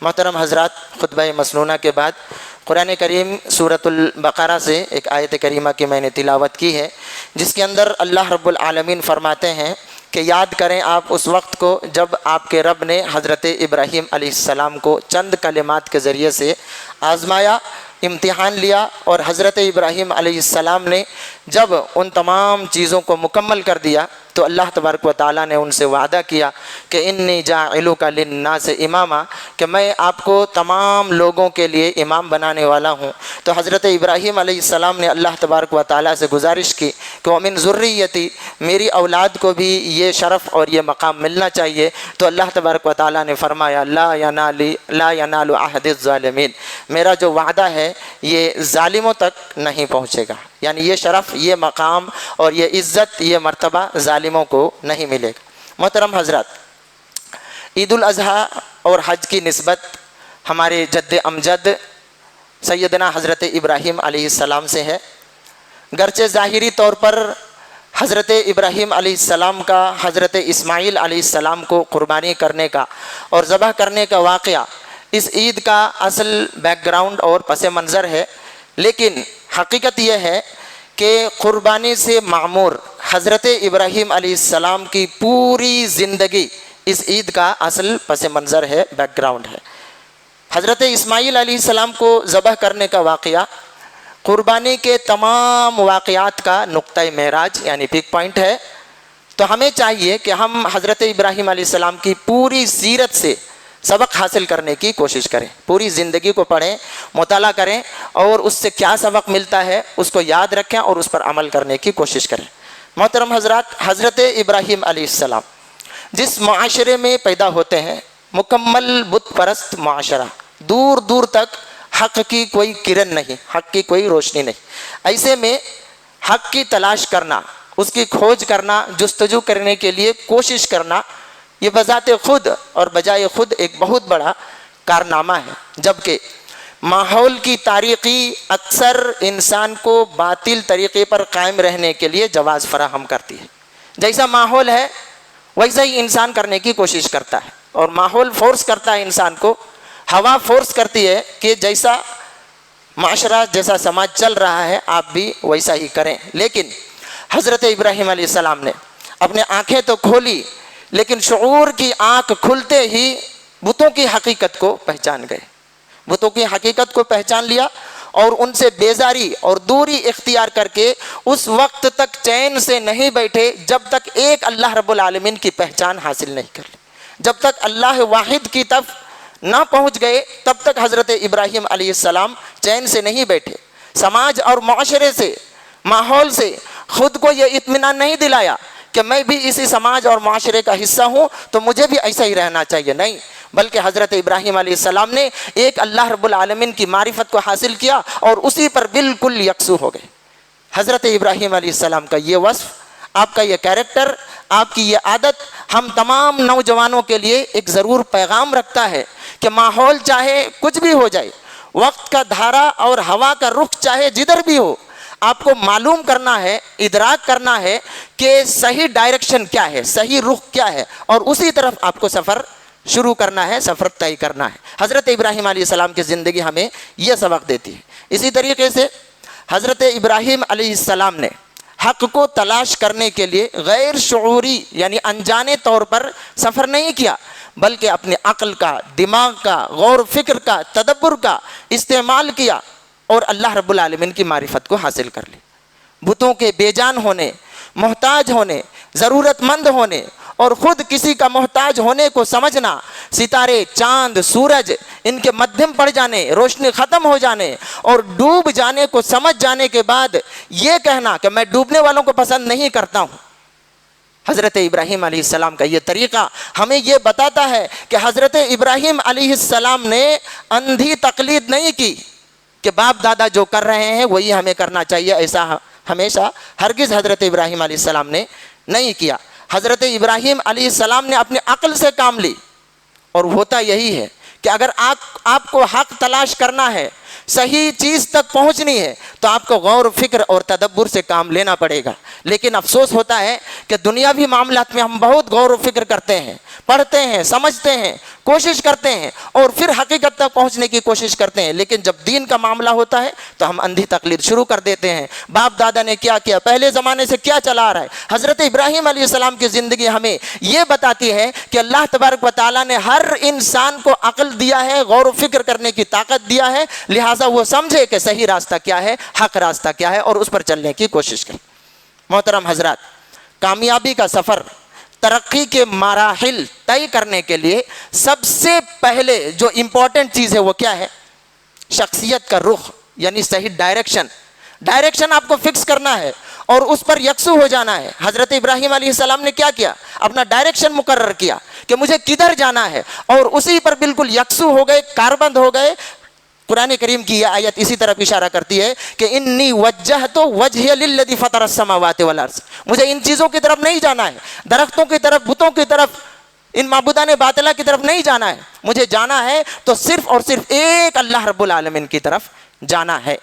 محترم حضرات، خطبہ مسنونہ کے بعد قرآن کریم سورۃ البقرہ سے ایک آیت کریمہ کی میں نے تلاوت کی ہے، جس کے اندر اللہ رب العالمین فرماتے ہیں کہ یاد کریں آپ اس وقت کو جب آپ کے رب نے حضرت ابراہیم علیہ السلام کو چند کلمات کے ذریعے سے آزمایا، امتحان لیا، اور حضرت ابراہیم علیہ السلام نے جب ان تمام چیزوں کو مکمل کر دیا تو اللہ تبارک و تعالیٰ نے ان سے وعدہ کیا کہ انی جاعلک للناس اماما، کہ میں آپ کو تمام لوگوں کے لیے امام بنانے والا ہوں۔ تو حضرت ابراہیم علیہ السلام نے اللہ تبارک و تعالیٰ سے گزارش کی کہ ومن ذریتی، میری اولاد کو بھی یہ شرف اور یہ مقام ملنا چاہیے۔ تو اللہ تبارک و تعالیٰ نے فرمایا لا ینال عہد الظالمین، میرا جو وعدہ ہے یہ ظالموں تک نہیں پہنچے گا، یعنی یہ شرف، یہ مقام اور یہ عزت، یہ مرتبہ ظالموں کو نہیں ملے گا۔ محترم حضرات، عید الاضحیٰ اور حج کی نسبت ہمارے جد امجد سیدنا حضرت ابراہیم علیہ السلام سے ہے، گرچہ ظاہری طور پر حضرت ابراہیم علیہ السلام کا حضرت اسماعیل علیہ السلام کو قربانی کرنے کا اور ذبح کرنے کا واقعہ اس عید کا اصل بیک گراؤنڈ اور پس منظر ہے، لیکن حقیقت یہ ہے کہ قربانی سے معمور حضرت ابراہیم علیہ السلام کی پوری زندگی اس عید کا اصل پس منظر ہے، بیک گراؤنڈ ہے۔ حضرت اسماعیل علیہ السلام کو ذبح کرنے کا واقعہ قربانی کے تمام واقعات کا نقطۂ معراج یعنی پک پوائنٹ ہے۔ تو ہمیں چاہیے کہ ہم حضرت ابراہیم علیہ السلام کی پوری سیرت سے سبق حاصل کرنے کی کوشش کریں، پوری زندگی کو پڑھیں، مطالعہ کریں، اور اس سے کیا سبق ملتا ہے اس کو یاد رکھیں اور اس پر عمل کرنے کی کوشش کریں۔ محترم حضرات، حضرت ابراہیم علیہ السلام جس معاشرے میں پیدا ہوتے ہیں، مکمل بت پرست معاشرہ، دور دور تک حق کی کوئی کرن نہیں، حق کی کوئی روشنی نہیں، ایسے میں حق کی تلاش کرنا، اس کی کھوج کرنا، جستجو کرنے کے لیے کوشش کرنا، یہ بذات خود اور بجائے خود ایک بہت بڑا کارنامہ ہے، جبکہ ماحول کی تاریخی اکثر انسان کو باطل طریقے پر قائم رہنے کے لیے جواز فراہم کرتی ہے۔ جیسا ماحول ہے ویسا ہی انسان کرنے کی کوشش کرتا ہے، اور ماحول فورس کرتا ہے انسان کو، ہوا فورس کرتی ہے کہ جیسا معاشرہ، جیسا سماج چل رہا ہے آپ بھی ویسا ہی کریں۔ لیکن حضرت ابراہیم علیہ السلام نے اپنے آنکھیں تو کھولی، لیکن شعور کی آنکھ کھلتے ہی بتوں کی حقیقت کو پہچان گئے، بتوں کی حقیقت کو پہچان لیا، اور ان سے بیزاری اور دوری اختیار کر کے اس وقت تک چین سے نہیں بیٹھے جب تک ایک اللہ رب العالمین کی پہچان حاصل نہیں کر لی، جب تک اللہ واحد کی طرف نہ پہنچ گئے تب تک حضرت ابراہیم علیہ السلام چین سے نہیں بیٹھے۔ سماج اور معاشرے سے، ماحول سے خود کو یہ اطمینان نہیں دلایا کہ میں بھی اسی سماج اور معاشرے کا حصہ ہوں تو مجھے بھی ایسا ہی رہنا چاہیے، نہیں، بلکہ حضرت ابراہیم علیہ السلام نے ایک اللہ رب العالمین کی معرفت کو حاصل کیا اور اسی پر بالکل یکسو ہو گئے۔ حضرت ابراہیم علیہ السلام کا یہ وصف، آپ کا یہ کیریکٹر، آپ کی یہ عادت ہم تمام نوجوانوں کے لیے ایک ضرور پیغام رکھتا ہے کہ ماحول چاہے کچھ بھی ہو جائے، وقت کا دھارا اور ہوا کا رخ چاہے جدھر بھی ہو، آپ کو معلوم کرنا ہے، ادراک کرنا ہے کہ صحیح ڈائریکشن کیا ہے، صحیح رخ کیا ہے، اور اسی طرف آپ کو سفر شروع کرنا ہے، سفر طے کرنا ہے۔ حضرت ابراہیم علیہ السلام کی زندگی ہمیں یہ سبق دیتی ہے۔ اسی طریقے سے حضرت ابراہیم علیہ السلام نے حق کو تلاش کرنے کے لیے غیر شعوری یعنی انجانے طور پر سفر نہیں کیا، بلکہ اپنے عقل کا، دماغ کا، غور و فکر کا، تدبر کا استعمال کیا اور اللہ رب العالمین کی معرفت کو حاصل کر لی۔ بتوں کے بے جان ہونے، محتاج ہونے، ضرورت مند ہونے اور خود کسی کا محتاج ہونے کو سمجھنا، ستارے، چاند، سورج، ان کے مدھم پڑ جانے، روشنی ختم ہو جانے اور ڈوب جانے کو سمجھ جانے کے بعد یہ کہنا کہ میں ڈوبنے والوں کو پسند نہیں کرتا ہوں۔ حضرت ابراہیم علیہ السلام کا یہ طریقہ ہمیں یہ بتاتا ہے کہ حضرت ابراہیم علیہ السلام نے اندھی تقلید نہیں کی کہ باپ دادا جو کر رہے ہیں وہی ہمیں کرنا چاہیے، ایسا ہمیشہ ہرگز حضرت ابراہیم علیہ السلام نے نہیں کیا۔ حضرت ابراہیم علیہ السلام نے اپنے عقل سے کام لی، اور ہوتا یہی ہے کہ اگر آپ کو حق تلاش کرنا ہے، صحیح چیز تک پہنچنی ہے، تو آپ کو غور و فکر اور تدبر سے کام لینا پڑے گا. لیکن افسوس ہوتا ہے کہ دنیاوی معاملات میں ہم بہت غور و فکر کرتے ہیں, پڑھتے ہیں, سمجھتے ہیں, کوشش کرتے ہیں اور پھر حقیقت تک پہنچنے کی کوشش کرتے ہیں, لیکن جب دین کا معاملہ ہوتا ہے تو ہم اندھی تقلید شروع کر دیتے ہیں. باپ دادا نے کیا کیا, پہلے زمانے سے کیا چلا آ رہا ہے. حضرت ابراہیم علیہ السلام کی زندگی ہمیں یہ بتاتی ہے کہ اللہ تبارک و تعالیٰ نے ہر انسان کو عقل دیا ہے, غور و فکر کرنے کی طاقت دیا ہے, لہٰذا وہ سمجھے کہ صحیح راستہ کیا ہے, حق راستہ کیا ہے اور اس پر چلنے کی کوشش کرے. محترم حضرات, کامیابی کا سفر, ترقی کے مراحل طے کرنے کے لیے سب سے پہلے جو امپورٹنٹ چیز ہے وہ کیا ہے؟ شخصیت کا رخ, یعنی صحیح ڈائریکشن آپ کو فکس کرنا ہے اور اس پر یکسو ہو جانا ہے. حضرت ابراہیم علیہ السلام نے کیا کیا؟ اپنا ڈائریکشن مقرر کیا کہ مجھے کدھر جانا ہے اور اسی پر بالکل یکسو ہو گئے, کاربند ہو گئے. قرآن کریم کی یہ آیت اسی طرف اشارہ کرتی ہے کہ انی وجہت وجہی للذی فطر السماوات والارض, مجھے ان چیزوں کی طرف نہیں جانا ہے, درختوں کی طرف, بتوں کی طرف, ان معبودان باطلہ کی طرف نہیں جانا ہے. مجھے جانا ہے تو صرف اور صرف ایک اللہ رب العالمین کی طرف جانا ہے.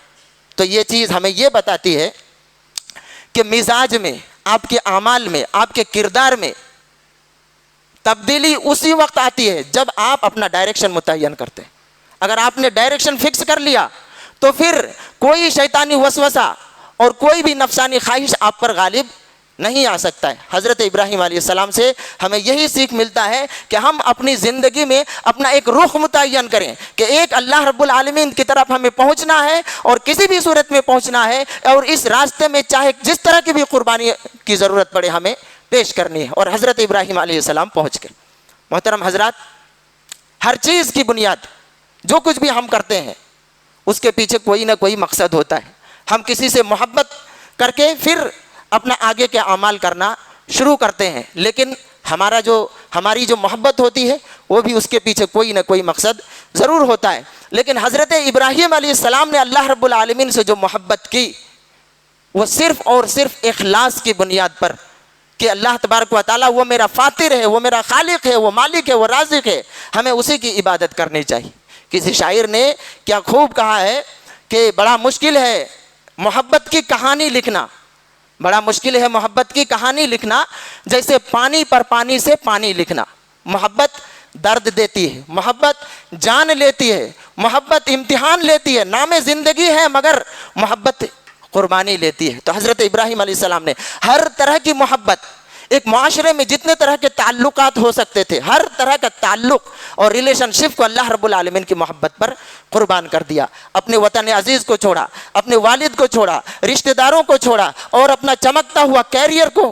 تو یہ چیز ہمیں یہ بتاتی ہے کہ مزاج میں, آپ کے اعمال میں, آپ کے کردار میں تبدیلی اسی وقت آتی ہے جب آپ اپنا ڈائریکشن متعین کرتے ہیں. اگر آپ نے ڈائریکشن فکس کر لیا تو پھر کوئی شیطانی وسوسہ اور کوئی بھی نفسانی خواہش آپ پر غالب نہیں آ سکتا ہے. حضرت ابراہیم علیہ السلام سے ہمیں یہی سیکھ ملتا ہے کہ ہم اپنی زندگی میں اپنا ایک رخ متعین کریں کہ ایک اللہ رب العالمین کی طرف ہمیں پہنچنا ہے اور کسی بھی صورت میں پہنچنا ہے, اور اس راستے میں چاہے جس طرح کی بھی قربانی کی ضرورت پڑے ہمیں پیش کرنی ہے. اور حضرت ابراہیم علیہ السلام پہنچ گئے. محترم حضرات, ہر چیز کی بنیاد, جو کچھ بھی ہم کرتے ہیں اس کے پیچھے کوئی نہ کوئی مقصد ہوتا ہے. ہم کسی سے محبت کر کے پھر اپنا آگے کے اعمال کرنا شروع کرتے ہیں, لیکن ہماری جو محبت ہوتی ہے وہ بھی اس کے پیچھے کوئی نہ کوئی مقصد ضرور ہوتا ہے. لیکن حضرت ابراہیم علیہ السلام نے اللہ رب العالمین سے جو محبت کی وہ صرف اور صرف اخلاص کی بنیاد پر کہ اللہ تبارک و تعالیٰ وہ میرا فاطر ہے, وہ میرا خالق ہے, وہ مالک ہے, وہ رازق ہے, ہمیں اسی کی عبادت کرنی چاہیے. کسی شاعر نے کیا خوب کہا ہے کہ بڑا مشکل ہے محبت کی کہانی لکھنا, بڑا مشکل ہے محبت کی کہانی لکھنا, جیسے پانی پر پانی سے پانی لکھنا. محبت درد دیتی ہے, محبت جان لیتی ہے, محبت امتحان لیتی ہے, نام زندگی ہے مگر محبت قربانی لیتی ہے. تو حضرت ابراہیم علیہ السلام نے ہر طرح کی محبت, ایک معاشرے میں جتنے طرح کے تعلقات ہو سکتے تھے ہر طرح کا تعلق اور ریلیشن شپ کو اللہ رب العالمین کی محبت پر قربان کر دیا. اپنے وطن عزیز کو چھوڑا, اپنے والد کو چھوڑا, رشتہ داروں کو چھوڑا اور اپنا چمکتا ہوا کیریئر کو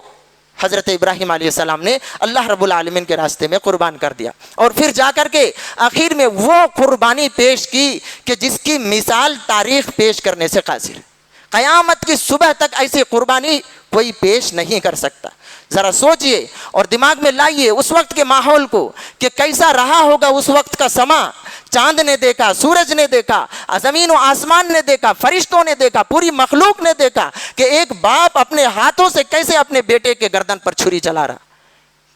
حضرت ابراہیم علیہ السلام نے اللہ رب العالمین کے راستے میں قربان کر دیا. اور پھر جا کر کے آخر میں وہ قربانی پیش کی کہ جس کی مثال تاریخ پیش کرنے سے قاصر ہے. قیامت کی صبح تک ایسی قربانی کوئی پیش نہیں کر سکتا. ذرا سوچئے اور دماغ میں لائیے اس وقت کے ماحول کو کہ کیسا رہا ہوگا اس وقت کا سما. چاند نے دیکھا, سورج نے دیکھا, زمین و آسمان نے دیکھا, فرشتوں نے دیکھا, پوری مخلوق نے دیکھا کہ ایک باپ اپنے ہاتھوں سے کیسے اپنے بیٹے کے گردن پر چھری چلا رہا.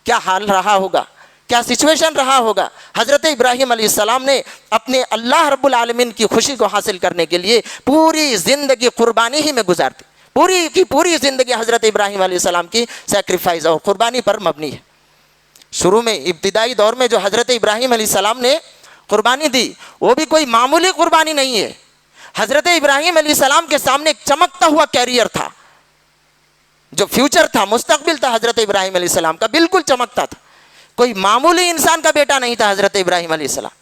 کیا حال رہا ہوگا, کیا سچویشن رہا ہوگا. حضرت ابراہیم علیہ السلام نے اپنے اللہ رب العالمین کی خوشی کو حاصل کرنے کے لیے پوری زندگی قربانی ہی میں گزار دی. پوری کی پوری زندگی حضرت ابراہیم علیہ السلام کی سیکریفائز اور قربانی پر مبنی ہے. شروع میں ابتدائی دور میں جو حضرت ابراہیم علیہ السلام نے قربانی دی وہ بھی کوئی معمولی قربانی نہیں ہے. حضرت ابراہیم علیہ السلام کے سامنے ایک چمکتا ہوا کیریئر تھا, جو فیوچر تھا, مستقبل تھا حضرت ابراہیم علیہ السلام کا, بالکل چمکتا تھا. کوئی معمولی انسان کا بیٹا نہیں تھا حضرت ابراہیم علیہ السلام.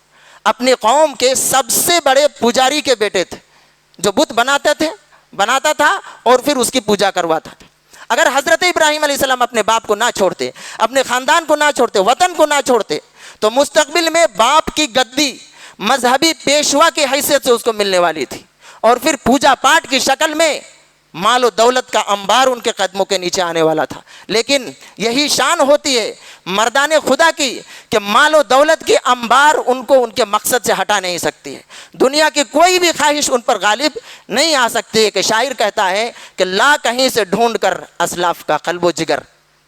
اپنی قوم کے سب سے بڑے پجاری کے بیٹے تھے جو بت بناتا تھا اور پھر اس کی پوجا کرواتا تھا. اگر حضرت ابراہیم علیہ السلام اپنے باپ کو نہ چھوڑتے, اپنے خاندان کو نہ چھوڑتے, وطن کو نہ چھوڑتے تو مستقبل میں باپ کی گدی مذہبی پیشوا کی حیثیت سے اس کو ملنے والی تھی, اور پھر پوجا پاٹ کی شکل میں مال و دولت کا انبار ان کے قدموں کے نیچے آنے والا تھا. لیکن یہی شان ہوتی ہے مردان خدا کی کہ مال و دولت کی انبار ان کو ان کے مقصد سے ہٹا نہیں سکتی ہے. دنیا کی کوئی بھی خواہش ان پر غالب نہیں آ سکتی ہے. کہ شاعر کہتا ہے کہ لا کہیں سے ڈھونڈ کر اسلاف کا قلب و جگر,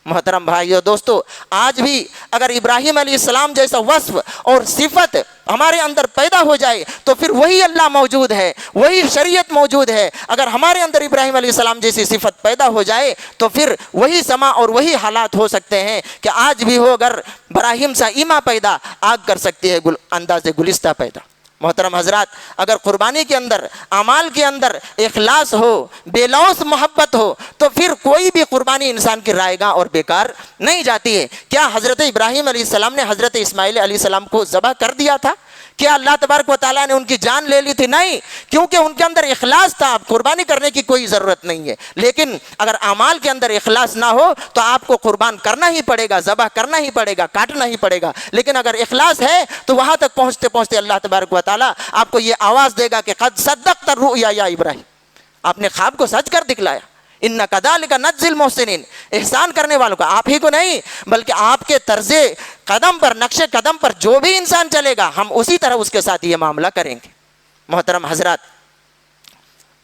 محترم بھائیو دوستو، آج بھی اگر ابراہیم علیہ السلام جیسا وصف اور صفت ہمارے اندر پیدا ہو جائے تو پھر وہی اللہ موجود ہے، وہی شریعت موجود ہے۔ اگر ہمارے اندر ابراہیم علیہ السلام جیسی صفت پیدا ہو جائے تو پھر وہی سما اور وہی حالات ہو سکتے ہیں کہ آج بھی ہو اگر براہیم سا ایما پیدا، آگ کر سکتی ہے انداز گلستہ پیدا۔ محترم حضرات، اگر قربانی کے اندر، اعمال کے اندر اخلاص ہو، بے لوث محبت ہو تو پھر کوئی بھی قربانی انسان کی رائے گاہ اور بیکار نہیں جاتی ہے۔ کیا حضرت ابراہیم علیہ السلام نے حضرت اسماعیل علیہ السلام کو ذبح کر دیا تھا؟ کیا اللہ تبارک و تعالیٰ نے ان کی جان لے لی تھی؟ نہیں، کیونکہ ان کے اندر اخلاص تھا، قربانی کرنے کی کوئی ضرورت نہیں ہے۔ لیکن اگر اعمال کے اندر اخلاص نہ ہو تو آپ کو قربان کرنا ہی پڑے گا، ذبح کرنا ہی پڑے گا، کاٹنا ہی پڑے گا۔ لیکن اگر اخلاص ہے تو وہاں تک پہنچتے پہنچتے اللہ تبارک و تعالیٰ آپ کو یہ آواز دے گا کہ قد صدقت الرؤیا یا ابراہیم، آپ نے خواب کو سچ کر دکھلایا۔ اِنَّا كَذَلِكَ نَجْزِي الْمُحْسِنِينَ، احسان کرنے والوں کا، آپ ہی کو نہیں بلکہ آپ کے طرز قدم پر، نقش قدم پر جو بھی انسان چلے گا ہم اسی طرح اس کے ساتھ یہ معاملہ کریں گے۔ محترم حضرات،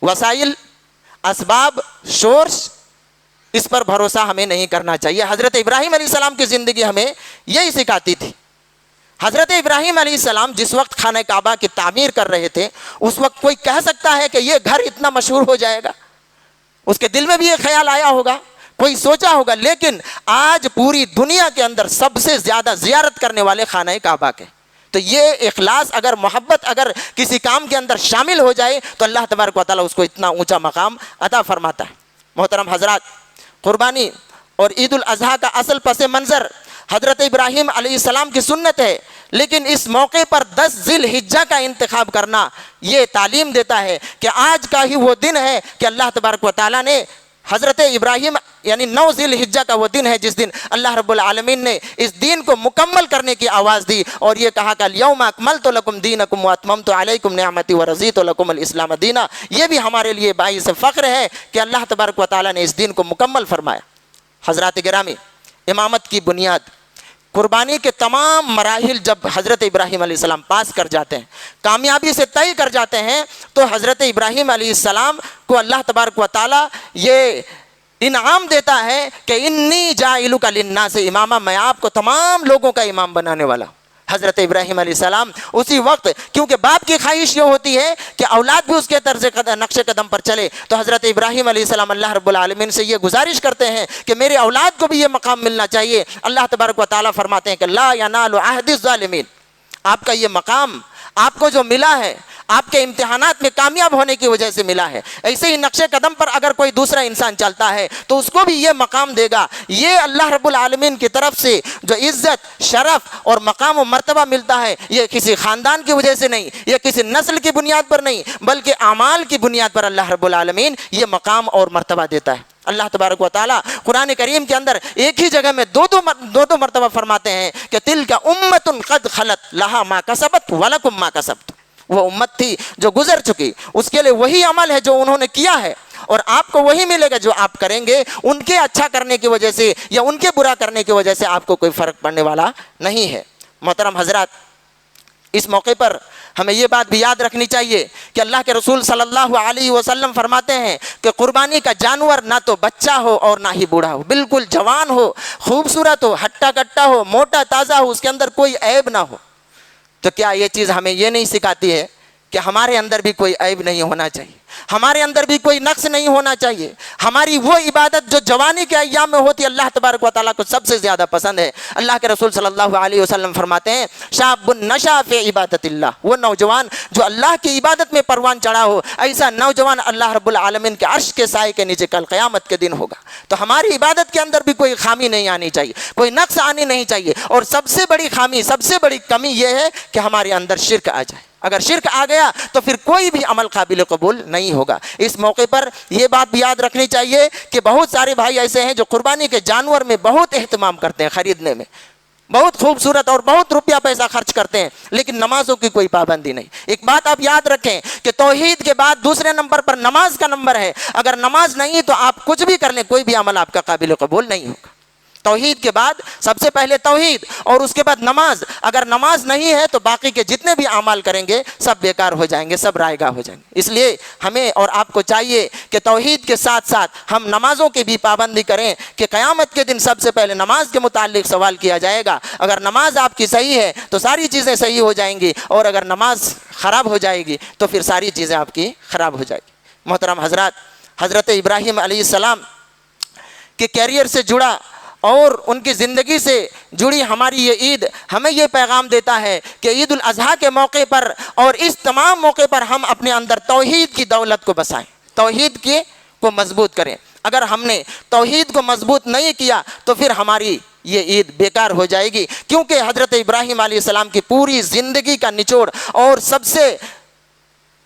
وسائل، اسباب، سورس، اس پر بھروسہ ہمیں نہیں کرنا چاہیے۔ حضرت ابراہیم علیہ السلام کی زندگی ہمیں یہی سکھاتی تھی۔ حضرت ابراہیم علیہ السلام جس وقت خانہ کعبہ کی تعمیر کر رہے تھے، اس وقت کوئی کہہ سکتا ہے کہ یہ گھر اتنا مشہور ہو جائے گا؟ اس کے دل میں بھی یہ خیال آیا ہوگا، کوئی سوچا ہوگا، لیکن آج پوری دنیا کے اندر سب سے زیادہ زیارت کرنے والے خانہ کعبہ کے۔ تو یہ اخلاص اگر، محبت اگر کسی کام کے اندر شامل ہو جائے تو اللہ تبارک و تعالیٰ اس کو اتنا اونچا مقام عطا فرماتا ہے۔ محترم حضرات، قربانی اور عید الاضحیٰ کا اصل پس منظر حضرت ابراہیم علیہ السلام کی سنت ہے، لیکن اس موقع پر 10 ذی الحجہ کا انتخاب کرنا یہ تعلیم دیتا ہے کہ آج کا ہی وہ دن ہے کہ اللہ تبارک و تعالیٰ نے حضرت ابراہیم، یعنی 9 ذی الحجہ کا وہ دن ہے جس دن اللہ رب العالمین نے اس دین کو مکمل کرنے کی آواز دی اور یہ کہا کہ الیوم اکملت لکم دینکم واتممت علیکم نعمتی ورضیت لکم الاسلام دینا۔ یہ بھی ہمارے لیے باعث فخر ہے کہ اللہ تبارک و تعالیٰ نے اس دین کو مکمل فرمایا۔ حضرات گرامی، امامت کی بنیاد، قربانی کے تمام مراحل جب حضرت ابراہیم علیہ السلام پاس کر جاتے ہیں، کامیابی سے طے کر جاتے ہیں، تو حضرت ابراہیم علیہ السلام کو اللہ تبارک و تعالیٰ یہ انعام دیتا ہے کہ انی جاعلک للناس اماما، میں آپ کو تمام لوگوں کا امام بنانے والا ہوں۔ حضرت ابراہیم علیہ السلام اسی وقت، کیونکہ باپ کی خواہش یہ ہوتی ہے کہ اولاد بھی اس کے طرز نقش قدم پر چلے، تو حضرت ابراہیم علیہ السلام اللہ رب العالمین سے یہ گزارش کرتے ہیں کہ میرے اولاد کو بھی یہ مقام ملنا چاہیے۔ اللہ تبارک و تعالیٰ فرماتے ہیں کہ لا ینال عہد الظالمین، آپ کا یہ مقام آپ کو جو ملا ہے آپ کے امتحانات میں کامیاب ہونے کی وجہ سے ملا ہے۔ ایسے ہی نقش قدم پر اگر کوئی دوسرا انسان چلتا ہے تو اس کو بھی یہ مقام دے گا۔ یہ اللہ رب العالمین کی طرف سے جو عزت، شرف اور مقام و مرتبہ ملتا ہے، یہ کسی خاندان کی وجہ سے نہیں، یہ کسی نسل کی بنیاد پر نہیں، بلکہ اعمال کی بنیاد پر اللہ رب العالمین یہ مقام اور مرتبہ دیتا ہے۔ اللہ تبارک و تعالیٰ قرآن کریم کے اندر ایک ہی جگہ میں دو مرتبہ فرماتے ہیں کہ تلک امۃ قد خلت لہا ما کسبت ولکم ما کسبتم، وہ امت تھی جو گزر چکی، اس کے لیے وہی عمل ہے جو انہوں نے کیا ہے اور آپ کو وہی ملے گا جو آپ کریں گے۔ ان کے اچھا کرنے کی وجہ سے یا ان کے برا کرنے کی وجہ سے آپ کو کوئی فرق پڑنے والا نہیں ہے۔ محترم حضرات، اس موقع پر ہمیں یہ بات بھی یاد رکھنی چاہیے کہ اللہ کے رسول صلی اللہ علیہ وسلم فرماتے ہیں کہ قربانی کا جانور نہ تو بچہ ہو اور نہ ہی بوڑھا ہو، بالکل جوان ہو، خوبصورت ہو، ہٹا کٹا ہو، موٹا تازہ ہو، اس کے اندر کوئی عیب نہ ہو۔ تو کیا یہ چیز ہمیں یہ نہیں سکھاتی ہے کہ ہمارے اندر بھی کوئی عیب نہیں ہونا چاہیے، ہمارے اندر بھی کوئی نقص نہیں ہونا چاہیے؟ ہماری وہ عبادت جو جوانی کے ایام میں ہوتی ہے اللہ تبارک و تعالیٰ کو سب سے زیادہ پسند ہے۔ اللہ کے رسول صلی اللہ علیہ وسلم فرماتے ہیں شاب نشا فی عبادت اللہ، وہ نوجوان جو اللہ کی عبادت میں پروان چڑھا ہو، ایسا نوجوان اللہ رب العالمین کے عرش کے سائے کے نیچے کل قیامت کے دن ہوگا۔ تو ہماری عبادت کے اندر بھی کوئی خامی نہیں آنی چاہیے، کوئی نقص آنی نہیں چاہیے، اور سب سے بڑی خامی، سب سے بڑی کمی یہ ہے کہ ہمارے اندر شرک آ جائے۔ اگر شرک آ گیا تو پھر کوئی بھی عمل قابل قبول نہیں ہوگا۔ اس موقع پر یہ بات بھی یاد رکھنی چاہیے کہ بہت سارے بھائی ایسے ہیں جو قربانی کے جانور میں بہت اہتمام کرتے ہیں، خریدنے میں بہت خوبصورت اور بہت روپیہ پیسہ خرچ کرتے ہیں، لیکن نمازوں کی کوئی پابندی نہیں۔ ایک بات آپ یاد رکھیں کہ توحید کے بعد دوسرے نمبر پر نماز کا نمبر ہے۔ اگر نماز نہیں تو آپ کچھ بھی کر لیں، کوئی بھی عمل آپ کا قابل قبول نہیں ہوگا۔ توحید کے بعد سب سے پہلے توحید اور اس کے بعد نماز. اگر نماز نہیں ہے تو باقی کے جتنے بھی اعمال کریں گے سب بیکار ہو جائیں گے, سب رائے گاہ ہو جائیں گے. اس لیے ہمیں اور آپ کو چاہیے کہ توحید کے ساتھ ساتھ ہم نمازوں کی بھی پابندی کریں کہ قیامت کے دن سب سے پہلے نماز کے متعلق سوال کیا جائے گا. اگر نماز آپ کی صحیح ہے تو ساری چیزیں صحیح ہو جائیں گی, اور اگر نماز خراب ہو جائے گی تو پھر ساری چیزیں آپ کی خراب ہو جائیں گی. محترم حضرات, حضرت ابراہیم علیہ السلام کے کیریئر سے جڑا اور ان کی زندگی سے جڑی ہماری یہ عید ہمیں یہ پیغام دیتا ہے کہ عید الاضحیٰ کے موقع پر اور اس تمام موقع پر ہم اپنے اندر توحید کی دولت کو بسائیں, توحید کو مضبوط کریں. اگر ہم نے توحید کو مضبوط نہیں کیا تو پھر ہماری یہ عید بیکار ہو جائے گی, کیونکہ حضرت ابراہیم علیہ السلام کی پوری زندگی کا نچوڑ اور سب سے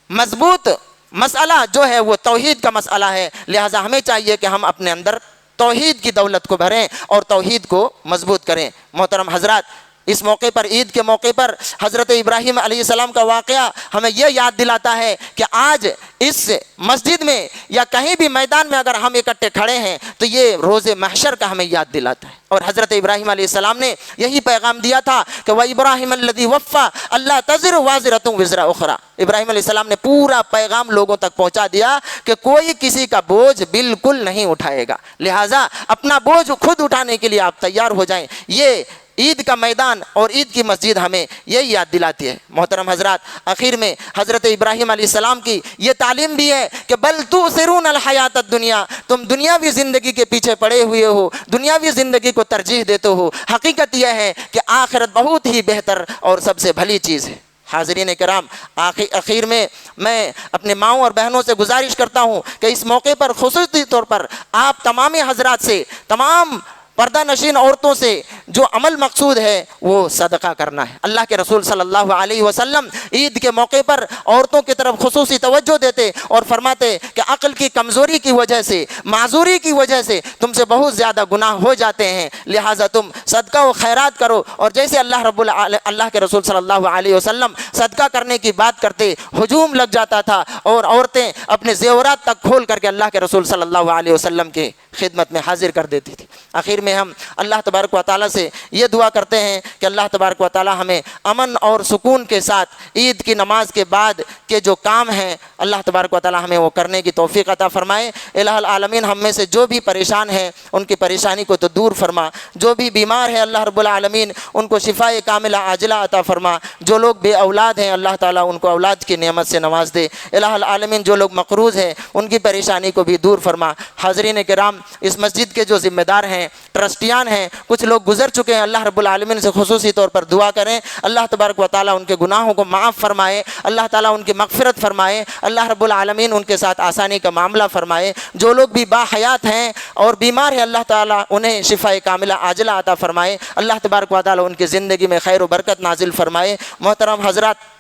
مضبوط مسئلہ جو ہے وہ توحید کا مسئلہ ہے. لہٰذا ہمیں چاہیے کہ ہم اپنے اندر توحید کی دولت کو بھریں اور توحید کو مضبوط کریں. محترم حضرات, اس موقع پر, عید کے موقع پر حضرت ابراہیم علیہ السلام کا واقعہ ہمیں یہ یاد دلاتا ہے کہ آج اس مسجد میں یا کہیں بھی میدان میں اگر ہم اکٹھے کھڑے ہیں تو یہ روز محشر کا ہمیں یاد دلاتا ہے. اور حضرت ابراہیم علیہ السلام نے یہی پیغام دیا تھا کہ وَإِبْرَاهِيمَ الَّذِي وَفَّى أَلَّا تَزِرُ وَازِرَةٌ وِزْرَ أُخْرَى. ابراہیم علیہ السلام نے پورا پیغام لوگوں تک پہنچا دیا کہ کوئی کسی کا بوجھ بالکل نہیں اٹھائے گا, لہٰذا اپنا بوجھ خود اٹھانے کے لیے آپ تیار ہو جائیں. یہ عید کا میدان اور عید کی مسجد ہمیں یہی یاد دلاتی ہے. محترم حضرات, آخر میں حضرت ابراہیم علیہ السلام کی یہ تعلیم بھی ہے کہ بل تؤثرون الحیات الدنیا, تم دنیاوی زندگی کے پیچھے پڑے ہوئے ہو, دنیاوی زندگی کو ترجیح دیتے ہو. حقیقت یہ ہے کہ آخرت بہت ہی بہتر اور سب سے بھلی چیز ہے. حاضرین کرام, آخر میں میں اپنے ماؤں اور بہنوں سے گزارش کرتا ہوں کہ اس موقع پر خصوصی طور پر آپ تمام حضرات سے, تمام پردہ نشین عورتوں سے جو عمل مقصود ہے وہ صدقہ کرنا ہے. اللہ کے رسول صلی اللہ علیہ وسلم عید کے موقع پر عورتوں کی طرف خصوصی توجہ دیتے اور فرماتے کہ عقل کی کمزوری کی وجہ سے, معذوری کی وجہ سے تم سے بہت زیادہ گناہ ہو جاتے ہیں, لہٰذا تم صدقہ و خیرات کرو. اور جیسے اللہ کے رسول صلی اللہ علیہ وسلم صدقہ کرنے کی بات کرتے ہجوم لگ جاتا تھا اور عورتیں اپنے زیورات تک کھول کر کے اللہ کے رسول صلی اللہ علیہ وسلم کے خدمت میں حاضر کر دیتی تھی. آخر میں ہم اللہ تبارک و تعالیٰ سے یہ دعا کرتے ہیں کہ اللہ تبارک و تعالیٰ ہمیں امن اور سکون کے ساتھ عید کی نماز کے بعد کے جو کام ہیں اللہ تبارک و تعالیٰ ہمیں وہ کرنے کی توفیق عطا فرمائے. الہ العالمین, ہم میں سے جو بھی پریشان ہیں ان کی پریشانی کو تو دور فرما, جو بھی بیمار ہے اللہ رب العالمین ان کو شفائے کاملہ عاجلہ عطا فرما, جو لوگ بے اولاد ہیں اللہ تعالیٰ ان کو اولاد کی نعمت سے نواز دے. الہ العالمین, جو لوگ مقروض ہیں ان کی پریشانی کو بھی دور فرما. حاضرین کرام, اس مسجد کے جو ذمہ دار ہیں, ٹرسٹیان ہیں, کچھ لوگ گزر چکے ہیں, اللہ رب العالمین سے خصوصی طور پر دعا کریں اللہ تبارک و تعالیٰ ان کے گناہوں کو معاف فرمائے, اللہ تعالیٰ ان کی مغفرت فرمائے, اللہ رب العالمین ان کے ساتھ آسانی کا معاملہ فرمائے. جو لوگ بھی باحیات ہیں اور بیمار ہیں اللہ تعالیٰ انہیں شفائے کاملہ عاجلہ عطا فرمائے, اللہ تبارک و تعالیٰ ان کی زندگی میں خیر و برکت نازل فرمائے. محترم حضرات,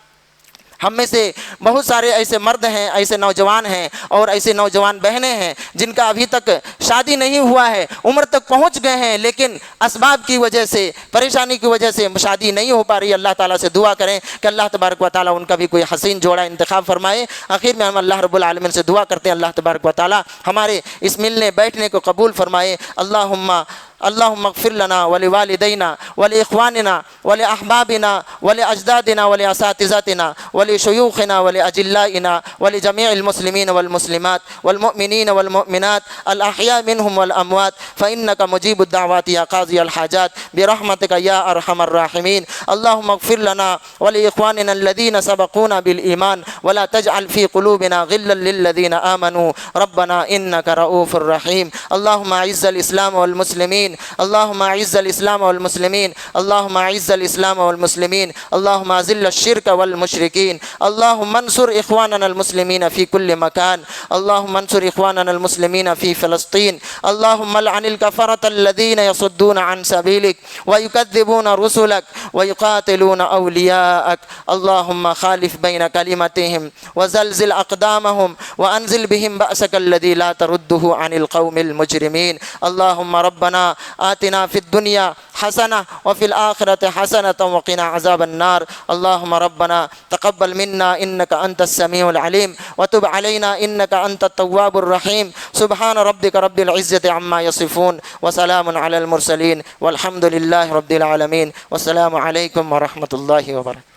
ہم میں سے بہت سارے ایسے مرد ہیں, ایسے نوجوان ہیں اور ایسے نوجوان بہنیں ہیں جن کا ابھی تک شادی نہیں ہوا ہے, عمر تک پہنچ گئے ہیں لیکن اسباب کی وجہ سے, پریشانی کی وجہ سے شادی نہیں ہو پا رہی. اللہ تعالیٰ سے دعا کریں کہ اللہ تبارک و تعالیٰ ان کا بھی کوئی حسین جوڑا انتخاب فرمائے. آخر میں ہم اللہ رب العالمین سے دعا کرتے ہیں اللہ تبارک و تعالیٰ ہمارے اس ملنے بیٹھنے کو قبول فرمائے. اللهم اغفر لنا ولوالدينا ولإخواننا ولأحبابنا ولأجدادنا ولأساتذتنا ولشيوخنا ولأجلائنا ولجميع المسلمين والمسلمات والمؤمنين والمؤمنات الأحياء منهم والأموات فإنك مجيب الدعوات يا قاضي الحاجات برحمتك يا أرحم الراحمين. اللهم اغفر لنا ولإخواننا الذين سبقونا بالإيمان ولا تجعل في قلوبنا غلا للذين آمنوا ربنا إنك رؤوف رحيم. اللهم أعز الإسلام والمسلمين, اللهم أعز الإسلام والمسلمين, اللهم أعز الإسلام والمسلمين, اللهم أذل الشرك والمشركين, اللهم انصر إخواننا المسلمين في كل مكان, اللهم انصر إخواننا المسلمين في فلسطين, اللهم لعن الكفرة الذين يصدون عن سبيلك ويكذبون رسلك ويقاتلون أولياءك, اللهم خالف بين كلمتهم وزلزل أقدامهم وأنزل بهم بأسك الذي لا ترده عن القوم المجرمين. اللهم ربنا آتنا في الدنيا حسنة وفي الآخرة حسنة وقنا عذاب النار. اللهم ربنا تقبل منا إنك أنت السميع العليم وتب علينا إنك أنت التواب الرحيم. سبحان ربك رب العزة عما يصفون وسلام على المرسلين والحمد لله رب العالمين. والسلام عليكم ورحمة الله وبركاته.